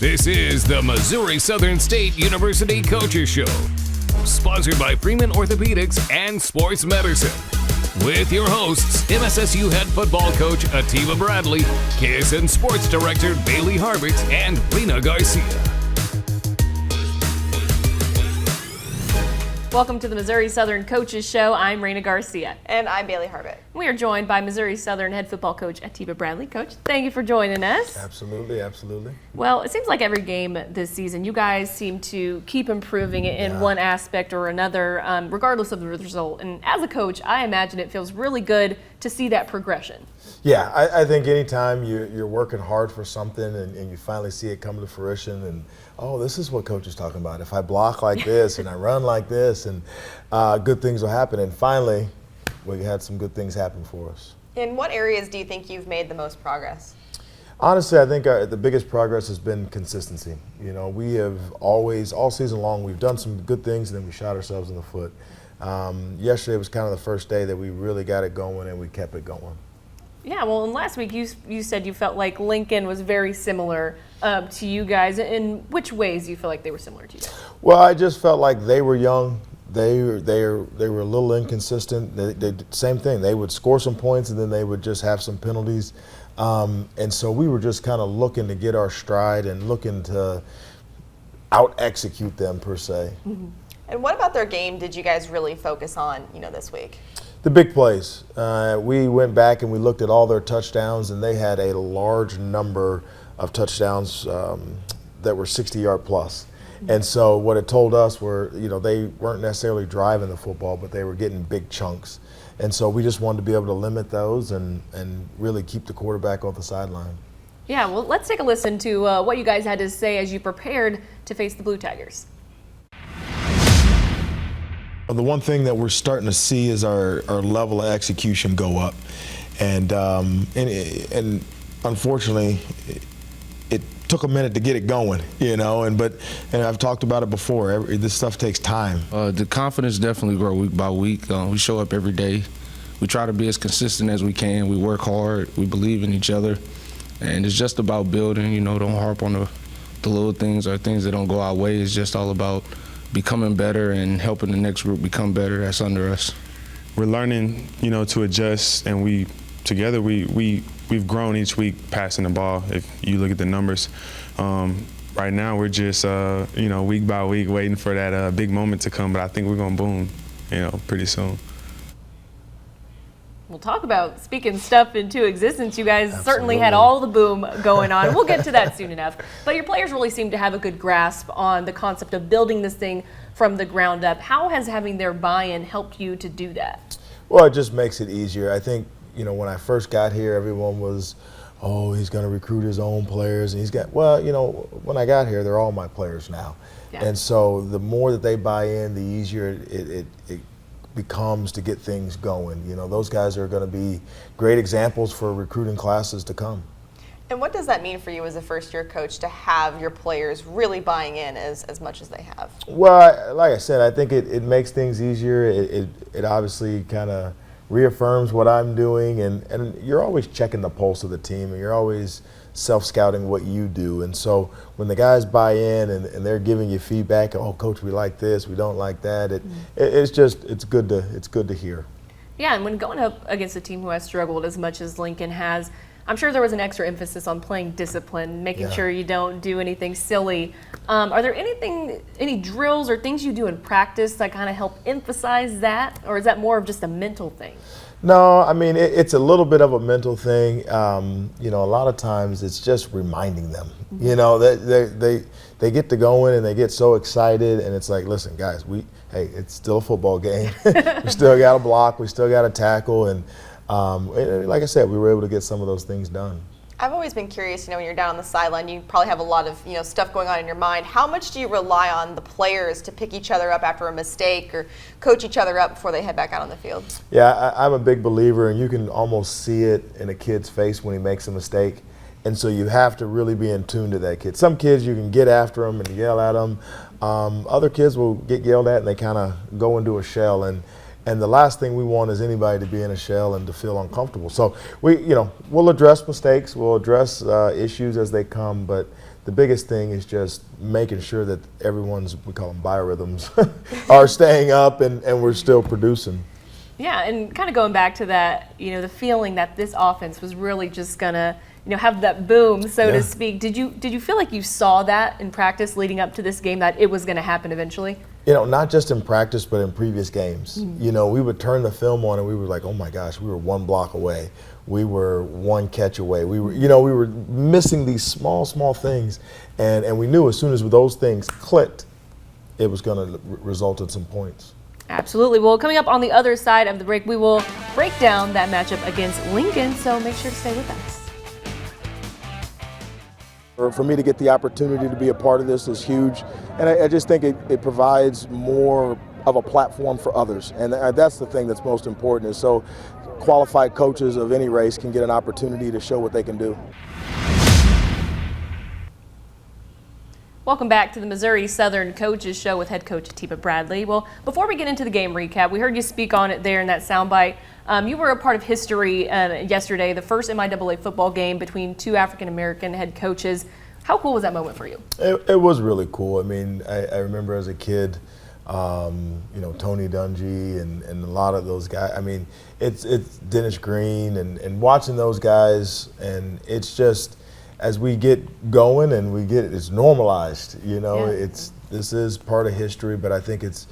This is the Missouri Southern State University Coaches Show, sponsored by Freeman Orthopedics and Sports Medicine. With your hosts, MSSU head football coach Atiba Bradley, KSN Sports Director Bailey Harbit, and Reina Garcia. Welcome to the Missouri Southern Coaches Show. I'm Reina Garcia. And I'm Bailey Harbit. We are joined by Missouri Southern head football coach Atiba Bradley. Coach, thank you for joining us. Absolutely, absolutely. Well, it seems like every game this season, you guys seem to keep improving in one aspect or another, regardless of the result. And as a coach, I imagine it feels really good to see that progression. Yeah, I think anytime you're working hard for something and you finally see it come to fruition and, oh, this is what coach is talking about. If I block like this and I run like this, and good things will happen. And finally, we had some good things happen for us. In what areas do you think you've made the most progress? Honestly, I think the biggest progress has been consistency. You know, we have always, all season long, we've done some good things and then we shot ourselves in the foot. Yesterday was kind of the first day that we really got it going and we kept it going. Yeah, well, and last week you said you felt like Lincoln was very similar to you guys. In which ways do you feel like they were similar to you guys? Well, I just felt like they were young. They were a little inconsistent. They same thing. They would score some points and then they would just have some penalties. And so we were just kind of looking to get our stride and looking to out-execute them per se. Mm-hmm. And what about their game did you guys really focus on, this week? The big plays. We went back and we looked at all their touchdowns, and they had a large number of touchdowns that were 60-yard plus. And so what it told us were, they weren't necessarily driving the football, but they were getting big chunks. And so we just wanted to be able to limit those and really keep the quarterback off the sideline. Yeah, well, let's take a listen to what you guys had to say as you prepared to face the Blue Tigers. The one thing that we're starting to see is our level of execution go up, and unfortunately, it took a minute to get it going, and I've talked about it before. This stuff takes time. The confidence definitely grows week by week. We show up every day. We try to be as consistent as we can. We work hard. We believe in each other, and it's just about building. Don't harp on the little things or things that don't go our way. It's just all about becoming better and helping the next group become better that's under us. We're learning, to adjust, and we've grown each week passing the ball. If you look at the numbers, right now we're just week by week waiting for that big moment to come. But I think we're gonna boom, pretty soon. We'll talk about speaking stuff into existence. You guys certainly had all the boom going on. We'll get to that soon enough. But your players really seem to have a good grasp on the concept of building this thing from the ground up. How has having their buy-in helped you to do that? Well, it just makes it easier. I think, when I first got here, everyone was, oh, he's going to recruit his own players. And when I got here, they're all my players now. Yeah. And so the more that they buy in, the easier it becomes to get things going. Those guys are going to be great examples for recruiting classes to come. And what does that mean for you as a first-year coach to have your players really buying in as much as they have? Well, like I said, I think it makes things easier. It obviously kind of reaffirms what I'm doing, and you're always checking the pulse of the team, and you're always self-scouting what you do. And so when the guys buy in and they're giving you feedback, oh, coach, we like this, we don't like that, it's good to hear. Yeah, and when going up against a team who has struggled as much as Lincoln has, I'm sure there was an extra emphasis on playing discipline, making sure you don't do anything silly. Are there any drills or things you do in practice that kind of help emphasize that, or is that more of just a mental thing? No, I mean, it's a little bit of a mental thing. A lot of times it's just reminding them. Mm-hmm. They get to going and they get so excited, and it's like, listen, guys, it's still a football game. We still got to block, we still got to tackle, and like I said, we were able to get some of those things done. I've always been curious, when you're down on the sideline, you probably have a lot of, stuff going on in your mind. How much do you rely on the players to pick each other up after a mistake or coach each other up before they head back out on the field? Yeah, I'm a big believer, and you can almost see it in a kid's face when he makes a mistake. And so you have to really be in tune to that kid. Some kids, you can get after them and yell at them. Other kids will get yelled at and they kind of go into a shell. And the last thing we want is anybody to be in a shell and to feel uncomfortable. So we'll address mistakes, we'll address issues as they come, but the biggest thing is just making sure that everyone's, we call them biorhythms, are staying up and we're still producing. Yeah, and kind of going back to that, the feeling that this offense was really just gonna, have that boom, so to speak. Did you feel like you saw that in practice leading up to this game, that it was gonna happen eventually? Not just in practice, but in previous games. We would turn the film on and we were like, oh my gosh, we were one block away. We were one catch away. We were missing these small things, and we knew as soon as those things clicked, it was going to result in some points. Absolutely. Well, coming up on the other side of the break, we will break down that matchup against Lincoln, so make sure to stay with us. For me to get the opportunity to be a part of this is huge, and I just think it provides more of a platform for others, and that's the thing that's most important, is so qualified coaches of any race can get an opportunity to show what they can do. Welcome back to the Missouri Southern Coaches Show with head coach Atiba Bradley. Well, before we get into the game recap, we heard you speak on it there in that soundbite. You were a part of history yesterday, the first MIAA football game between two African-American head coaches. How cool was that moment for you? It was really cool. I mean, I remember as a kid, Tony Dungy and a lot of those guys. I mean, it's Dennis Green and watching those guys, and it's just, as we get going and it's normalized, this is part of history, but I think it's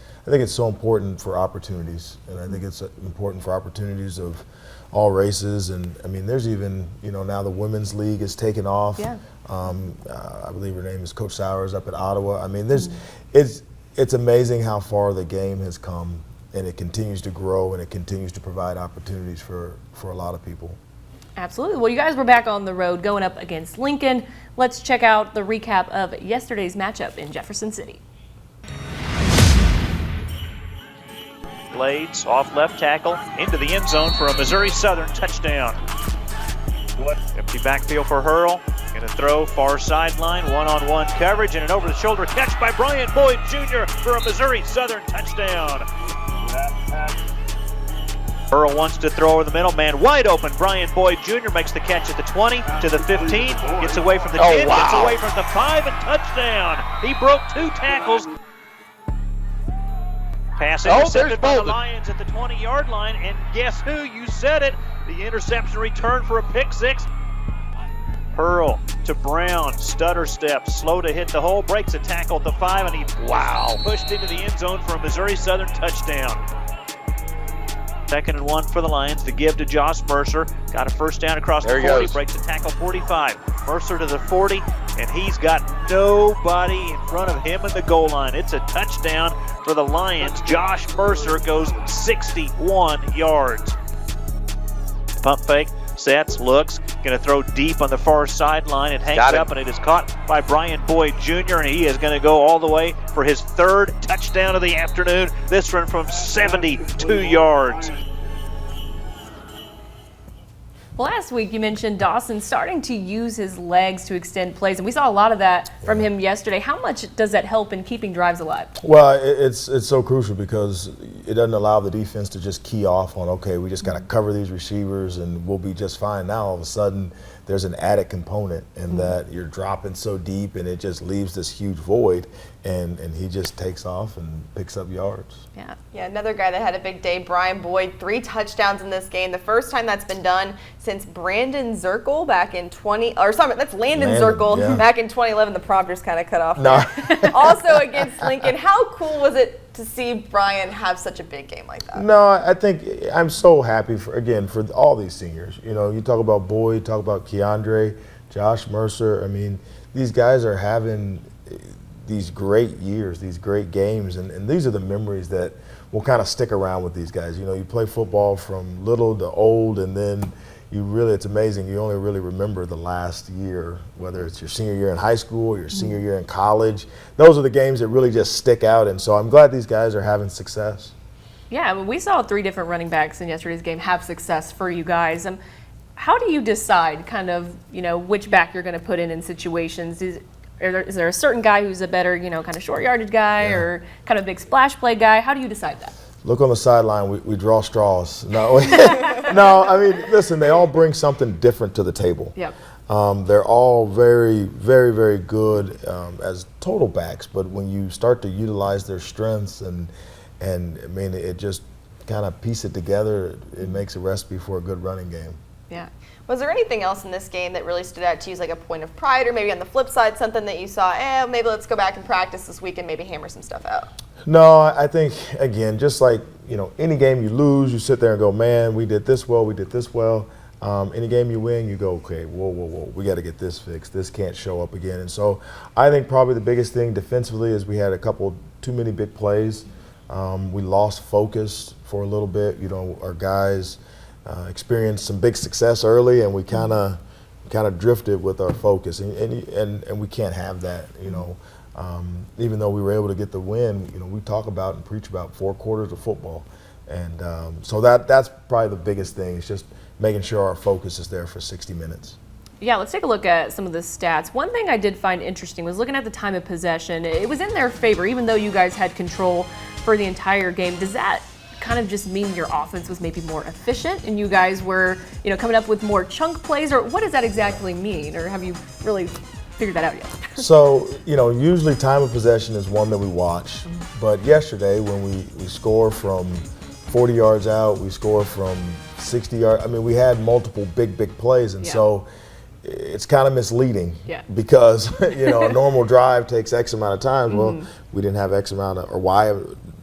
so important for opportunities, and I think it's important for opportunities of all races. And I mean, there's even, now the women's league is taking off. Yeah. I believe her name is Coach Sowers up at Ottawa. I mean, it's amazing how far the game has come, and it continues to grow, and it continues to provide opportunities for a lot of people. Absolutely. Well, you guys were back on the road going up against Lincoln. Let's check out the recap of yesterday's matchup in Jefferson City. Blades off left tackle into the end zone for a Missouri Southern touchdown. Empty backfield for Hurl. Going to throw far sideline, one-on-one coverage, and an over-the-shoulder catch by Brian Boyd Jr. for a Missouri Southern touchdown. Hurl wants to throw over the middle, man wide open. Brian Boyd Jr. makes the catch at the 20 to the 15, gets away from the 10, gets away from the 5, and touchdown. He broke 2 tackles. Pass intercepted by the Lions at the 20-yard line, and guess who? You said it. The interception return for a pick 6. Hurl to Brown, stutter step, slow to hit the hole, breaks a tackle at the 5, and he pushed into the end zone for a Missouri Southern touchdown. 2nd and 1 for the Lions. The give to Josh Mercer. Got a first down across the 40. Breaks a tackle 45. Mercer to the 40, and he's got nobody in front of him in the goal line. It's a touchdown for the Lions. Josh Mercer goes 61 yards. Pump fake, sets, looks. Going to throw deep on the far sideline. It hangs up, and it is caught by Brian Boyd Jr., and he is going to go all the way for his 3rd touchdown of the afternoon. This one from 72 yards. Well, last week you mentioned Dawson starting to use his legs to extend plays, and we saw a lot of that from him yesterday. How much does that help in keeping drives alive? Well, it's so crucial because it doesn't allow the defense to just key off on, okay, we just got to cover these receivers and we'll be just fine. Now all of a sudden there's an added component in that you're dropping so deep and it just leaves this huge void, and he just takes off and picks up yards. Yeah, another guy that had a big day, Brian Boyd, 3 touchdowns in this game. The first time that's been done since Brandon Zirkle back in that's Landon Zirkle back in 2011. The prompter's kind of cut off. No. Also against Lincoln. How cool was it to see Brian have such a big game like that? No, I think I'm so happy for all these seniors. You talk about Boyd, talk about Keandre, Josh Mercer. I mean, these guys are having these great years, these great games, and these are the memories that will kind of stick around with these guys. You play football from little to old, and then it's amazing. You only really remember the last year, whether it's your senior year in high school or your senior year in college. Those are the games that really just stick out, and so I'm glad these guys are having success. Yeah, we saw 3 different running backs in yesterday's game have success for you guys. How do you decide kind of, which back you're going to put in situations? Is there a certain guy who's a better, kind of short yardage guy or kind of big splash play guy? How do you decide that? Look on the sideline, we draw straws. No, no, I mean, listen, they all bring something different to the table. Yep. They're all very, very, very good as total backs, but when you start to utilize their strengths and I mean, it just kind of piece it together, it makes a recipe for a good running game. Yeah. Was there anything else in this game that really stood out to you as like a point of pride, or maybe on the flip side, something that you saw, maybe let's go back and practice this week and maybe hammer some stuff out? No, I think, again, just like, any game you lose, you sit there and go, man, we did this well, we did this well. Any game you win, you go, okay, whoa, we got to get this fixed. This can't show up again. And so I think probably the biggest thing defensively is we had a couple too many big plays. We lost focus for a little bit. Our guys experienced some big success early, and we kind of drifted with our focus, and we can't have that. Even though we were able to get the win, we talk about and preach about 4 quarters of football, and so that's probably the biggest thing. It's just making sure our focus is there for 60 minutes. Yeah, let's take a look at some of the stats. One thing I did find interesting was looking at the time of possession. It was in their favor, even though you guys had control for the entire game. Does that kind of just mean your offense was maybe more efficient and you guys were, coming up with more chunk plays, or what does that exactly mean, or have you really figured that out yet? So, usually time of possession is one that we watch, but yesterday when we score from 40 yards out, we score from 60 yards. I mean, we had multiple big plays, and so it's kind of misleading because, a normal drive takes X amount of time. Well, we didn't have X amount or Y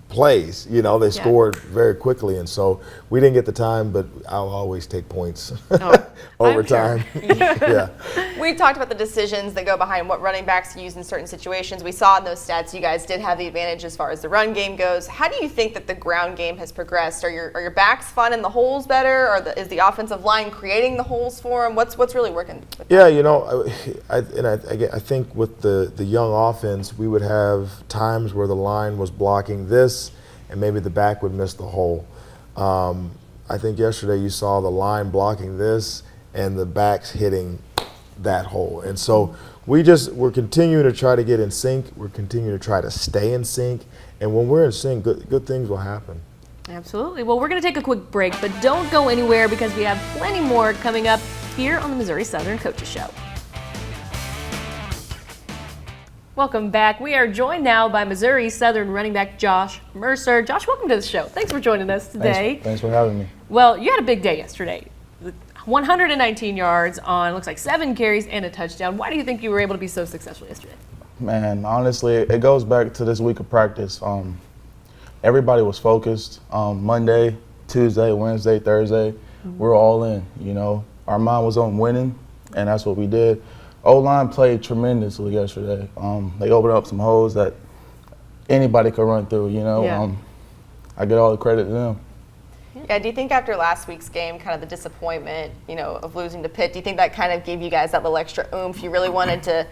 plays. They scored very quickly, and so we didn't get the time, but I'll always take points over time. Yeah. We've talked about the decisions that go behind what running backs use in certain situations. We saw in those stats you guys did have the advantage as far as the run game goes. How do you think that the ground game has progressed? Are your backs finding the holes better, or is the offensive line creating the holes for them? What's really working? Yeah, I think with the young offense, we would have times where the line was blocking this, and maybe the back would miss the hole. I think yesterday you saw the line blocking this and the backs hitting that hole. And so we're continuing to try to get in sync. We're continuing to try to stay in sync. And when we're in sync, good things will happen. Absolutely. Well, we're going to take a quick break, but don't go anywhere because we have plenty more coming up here on the Missouri Southern Coaches Show. Welcome back. We are joined now by Missouri Southern running back Josh Mercer. Josh, welcome to the show. Thanks for joining us today. Thanks for having me. Well, you had a big day yesterday. 119 yards on, looks like 7 carries and a touchdown. Why do you think you were able to be so successful yesterday? Man, honestly, it goes back to this week of practice. Everybody was focused. Monday, Tuesday, Wednesday, Thursday, we're all in. Our mind was on winning, and that's what we did. O-line played tremendously yesterday. They opened up some holes that anybody could run through. I get all the credit to them. Yeah, do you think after last week's game, kind of the disappointment, of losing to Pitt, do you think that kind of gave you guys that little extra oomph? You really wanted to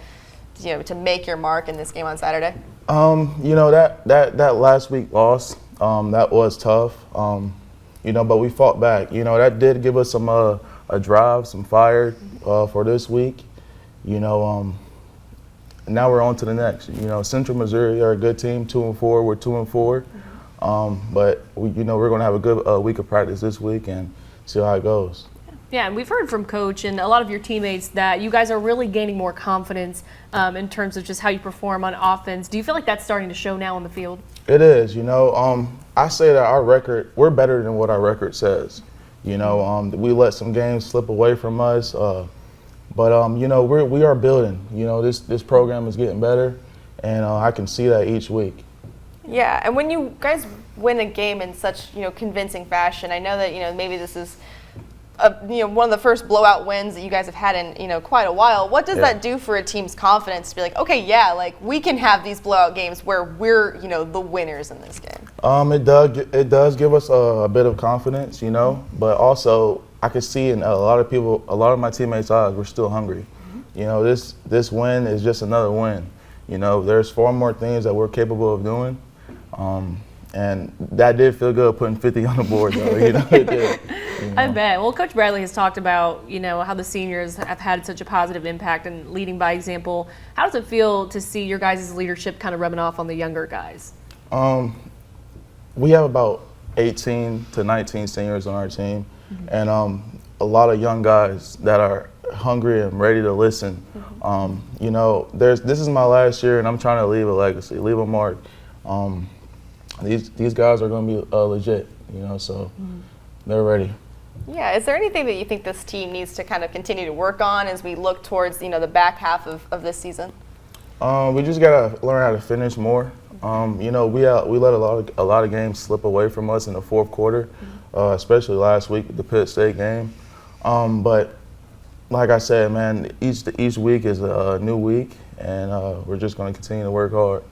make your mark in this game on Saturday? That last week loss, that was tough. But we fought back. That did give us some a drive, some fire for this week. Now we're on to the next. Central Missouri are a good team, 2-4. We're 2-4. But we're going to have a good week of practice this week and see how it goes. Yeah, and we've heard from Coach and a lot of your teammates that you guys are really gaining more confidence in terms of just how you perform on offense. Do you feel like that's starting to show now on the field? It is. I say that our record, we're better than what our record says. We let some games slip away from us. But we are building. This program is getting better, and I can see that each week. Yeah, and when you guys win a game in such convincing fashion, I know that maybe this is one of the first blowout wins that you guys have had in quite a while. What does that do for a team's confidence to be like, okay, we can have these blowout games where we're the winners in this game? It does give us a bit of confidence, but also I can see in a lot of my teammates' eyes, we're still hungry. This win is just another win. There's 4 more things that we're capable of doing. And that did feel good, putting 50 on the board, though. It did. I bet. Well, Coach Bradley has talked about, how the seniors have had such a positive impact and leading by example. How does it feel to see your guys' leadership kind of rubbing off on the younger guys? We have about 18 to 19 seniors on our team, and a lot of young guys that are hungry and ready to listen. You know, this is my last year, and I'm trying to leave a legacy, leave a mark. These guys are going to be legit, you know, so they're ready. Yeah, is there anything that you think this team needs to kind of continue to work on as we look towards, you know, the back half of this season? We just got to learn how to finish more. You know, we let a lot of games slip away from us in the fourth quarter, especially last week with the Pitt State game. But like I said, man, each week is a new week, and we're just going to continue to work hard.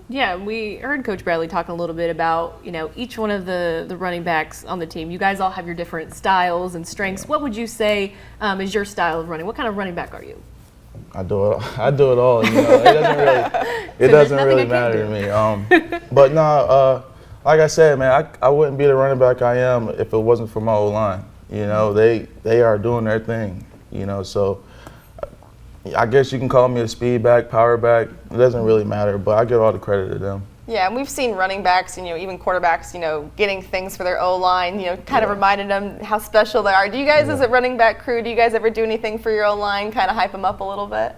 Yeah, we heard Coach Bradley talking a little bit about, you know, each one of the running backs on the team. You guys all have your different styles and strengths. What would you say is your style of running? What kind of running back are you? I do it all. You know, it doesn't really matter to me. But no, like I said, man, I wouldn't be the running back I am if it wasn't for my O-line. You know, they are doing their thing. You know, so I guess you can call me a speed back, power back. It doesn't really matter, but I give all the credit to them. Yeah, and we've seen running backs, you know, even quarterbacks, you know, getting things for their O-line, you know, kind of reminded them how special they are. Do you guys, as a running back crew, do you guys ever do anything for your O-line, kind of hype them up a little bit?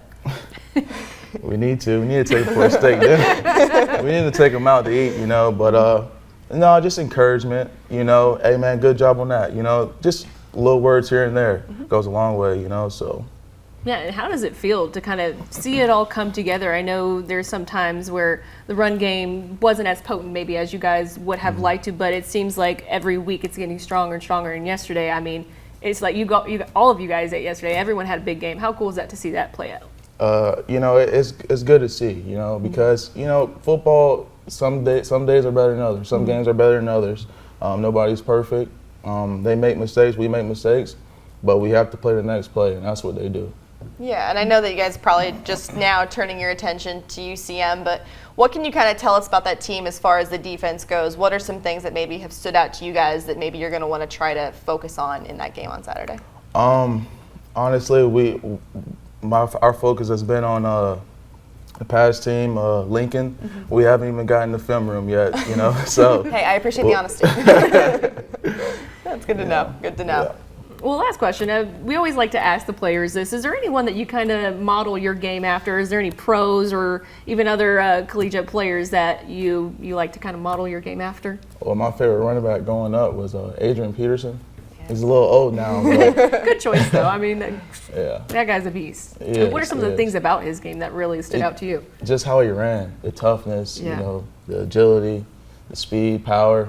We need to. We need to take them for a steak dinner. We need to take them out to eat, you know. But, no, just encouragement, you know. Hey, man, good job on that. You know, just little words here and there goes a long way, you know, so. Yeah, and how does it feel to kind of see it all come together? I know there's some times where the run game wasn't as potent maybe as you guys would have liked to, but it seems like every week it's getting stronger and stronger. And yesterday, I mean, it's like all of you guys ate yesterday. Everyone had a big game. How cool is that to see that play out? You know, it's good to see, you know, because, you know, football, some days are better than others. Some games are better than others. Nobody's perfect. They make mistakes, we make mistakes, but we have to play the next play, and that's what they do. Yeah, and I know that you guys probably just now turning your attention to UCM, but what can you kind of tell us about that team as far as the defense goes? What are some things that maybe have stood out to you guys that maybe you're going to want to try to focus on in that game on Saturday? Honestly, our focus has been on the past team, Lincoln. We haven't even gotten the film room yet, you know. So hey, I appreciate the honesty. That's good to know. Good to know. Yeah. Well, last question. We always like to ask the players this. Is there anyone that you kind of model your game after? Is there any pros or even other collegiate players that you like to kind of model your game after? Well, my favorite running back going up was Adrian Peterson. He's a little old now. But good choice, though. I mean, that guy's a beast. Yes, what are some of the things about his game that really stood out to you? Just how he ran, the toughness, you know, the agility, the speed, power.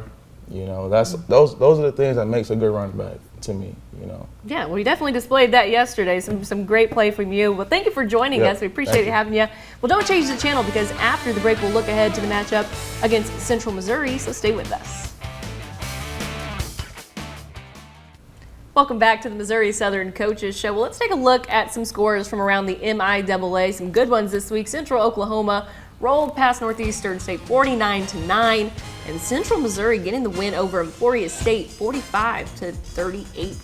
You know, those are the things that makes a good running back to me, you know. Yeah, well, you definitely displayed that yesterday. Some great play from you. Well, thank you for joining us. We appreciate having you. Well, don't change the channel because after the break, we'll look ahead to the matchup against Central Missouri, so stay with us. Welcome back to the Missouri Southern Coaches Show. Well, let's take a look at some scores from around the MIAA. Some good ones this week. Central Oklahoma rolled past Northeastern State 49-9, and Central Missouri getting the win over Emporia State 45-38.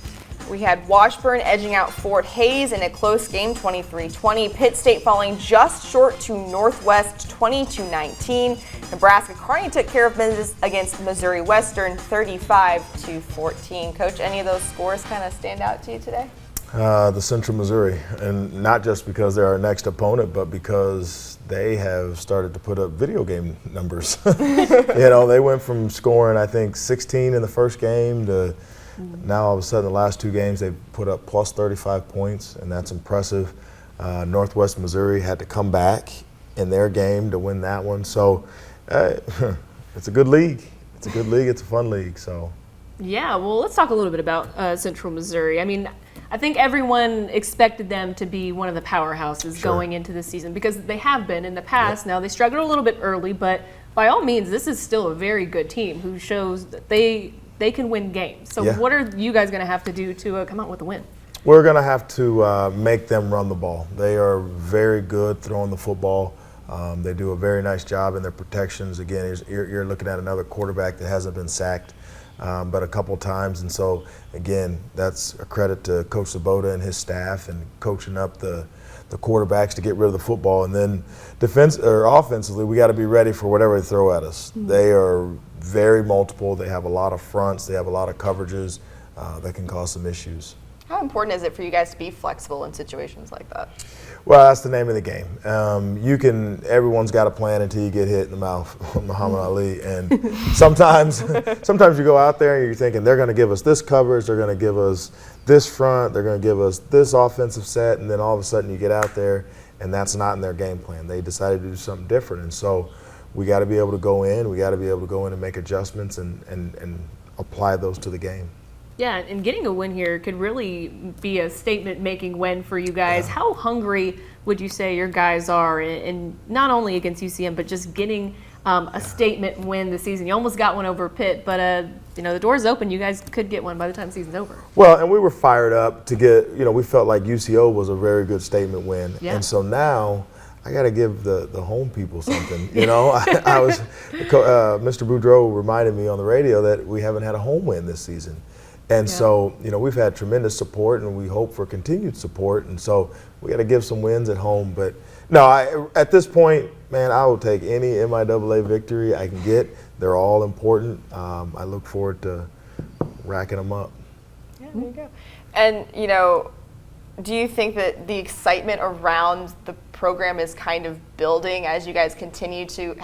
We had Washburn edging out Fort Hays in a close game 23-20. Pitt State falling just short to Northwest 22-19. Nebraska Kearney took care of business against Missouri Western 35-14. Coach, any of those scores kind of stand out to you today? The Central Missouri, and not just because they're our next opponent, but because they have started to put up video game numbers. You know, they went from scoring, I think, 16 in the first game to now all of a sudden the last two games they've put up plus 35 points, and that's impressive. Northwest Missouri had to come back in their game to win that one. So it's a good league. It's a good league. It's a fun league. So. Yeah, well, let's talk a little bit about Central Missouri. I mean, I think everyone expected them to be one of the powerhouses going into this season because they have been in the past. Now, they struggled a little bit early, but by all means, this is still a very good team who shows that they can win games. So what are you guys going to have to do to come out with a win? We're going to have to make them run the ball. They are very good throwing the football. They do a very nice job in their protections. Again, you're looking at another quarterback that hasn't been sacked but a couple times. And so, again, that's a credit to Coach Sabota and his staff and coaching up the quarterbacks to get rid of the football. And then offensively, we got to be ready for whatever they throw at us. They are very multiple. They have a lot of fronts. They have a lot of coverages that can cause some issues. How important is it for you guys to be flexible in situations like that? Well, that's the name of the game. Everyone's got a plan until you get hit in the mouth with Muhammad Ali. And sometimes you go out there and you're thinking they're going to give us this coverage, they're going to give us this front, they're going to give us this offensive set, and then all of a sudden you get out there and that's not in their game plan. They decided to do something different. And so we got to be able to go in. We got to be able to go in and make adjustments and apply those to the game. Yeah, and getting a win here could really be a statement-making win for you guys. Yeah. How hungry would you say your guys are, and not only against UCM, but just getting a statement win this season? You almost got one over Pitt, but the door's open. You guys could get one by the time the season's over. Well, and we were fired up to get. We felt like UCO was a very good statement win, and so now I got to give the home people something. I was Mr. Boudreau reminded me on the radio that we haven't had a home win this season. And so, we've had tremendous support, and we hope for continued support. And so we got to give some wins at home. But no, at this point, man, I will take any MIAA victory I can get. They're all important. I look forward to racking them up. Yeah, there you go. And, do you think that the excitement around the program is kind of building as you guys continue to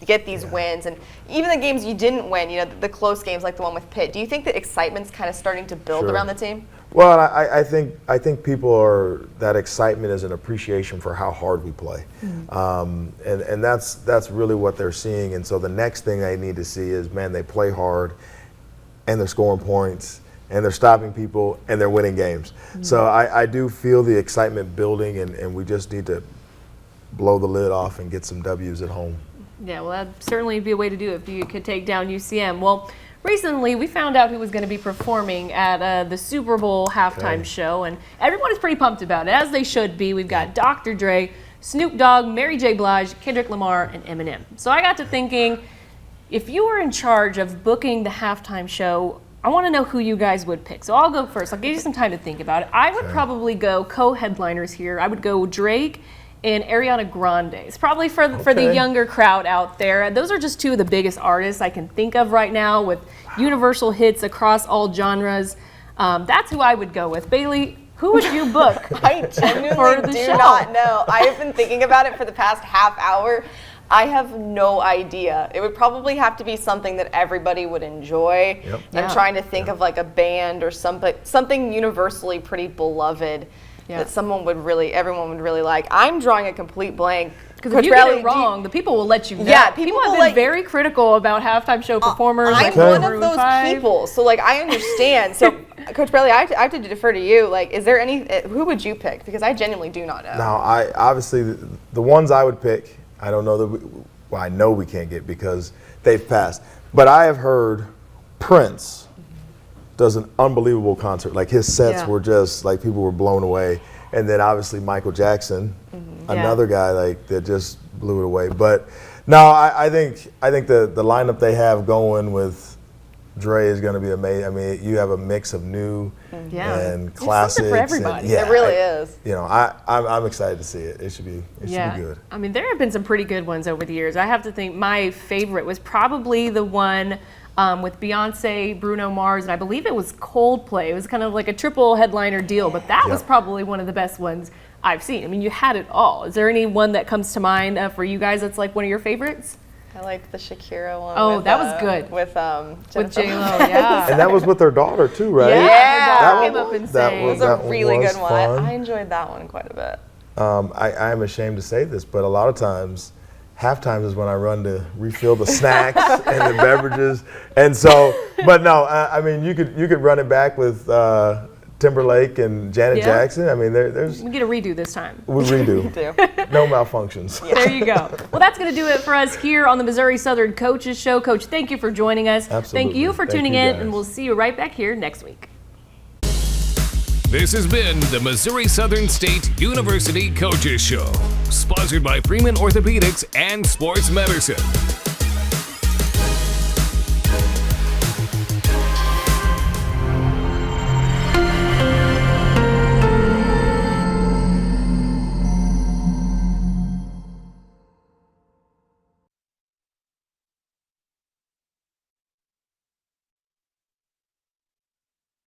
get these wins, and even the games you didn't win, the close games like the one with Pitt? Do you think that excitement's kind of starting to build around the team? Well, I think that excitement is an appreciation for how hard we play, and that's really what they're seeing. And so the next thing they need to see is, man, they play hard, and they're scoring points, and they're stopping people, and they're winning games. So I do feel the excitement building, and we just need to blow the lid off and get some W's at home. Yeah, well, that'd certainly be a way to do it if you could take down UCM. Well, recently we found out who was going to be performing at the Super Bowl halftime show, and everyone is pretty pumped about it, as they should be. We've got Dr. Dre, Snoop Dogg, Mary J. Blige, Kendrick Lamar, and Eminem. So I got to thinking, if you were in charge of booking the halftime show, I want to know who you guys would pick. So I'll go first. I'll give you some time to think about it. I would probably go co-headliners here. I would go Drake and Ariana Grande. It's probably for the younger crowd out there. Those are just two of the biggest artists I can think of right now with universal hits across all genres. That's who I would go with. Bailey, who would you book? I genuinely do not know. I have been thinking about it for the past half hour. I have no idea. It would probably have to be something that everybody would enjoy. I'm trying to think of like a band or something universally pretty beloved that everyone would really like. I'm drawing a complete blank. Because if you get it wrong, the people will let you know. Yeah, people have been very critical about halftime show performers. I'm one of those people, so I understand. So, Coach Bradley, I have to defer to you. Is there who would you pick? Because I genuinely do not know. Now, obviously the ones I would pick, I don't know that I know we can't get because they've passed. But I have heard Prince does an unbelievable concert. His sets were just people were blown away. And then obviously Michael Jackson, another guy that just blew it away. But no, I think the lineup they have going with Dre is going to be amazing. I mean, you have a mix of new and classics. For everybody. It really is. I'm excited to see it. It should be good. I mean, there have been some pretty good ones over the years. I have to think my favorite was probably the one with Beyonce, Bruno Mars, and I believe it was Coldplay. It was kind of like a triple headliner deal, but that was probably one of the best ones I've seen. I mean, you had it all. Is there any one that comes to mind for you guys that's one of your favorites? I liked the Shakira one. Oh, that was good. With J-Lo, yeah. And that was with her daughter too, right? Yeah, her daughter came up and sang. It was a really good one. Fun. I enjoyed that one quite a bit. I am ashamed to say this, but a lot of times, halftime is when I run to refill the snacks and the beverages. And so, but no, I mean, you could run it back with Timberlake and Janet Jackson. I mean, there's. We get a redo this time. We redo. No malfunctions. There you go. Well, that's going to do it for us here on the Missouri Southern Coaches Show. Coach, thank you for joining us. Absolutely. Thank you for tuning in, and we'll see you right back here next week. This has been the Missouri Southern State University Coaches Show, sponsored by Freeman Orthopedics and Sports Medicine.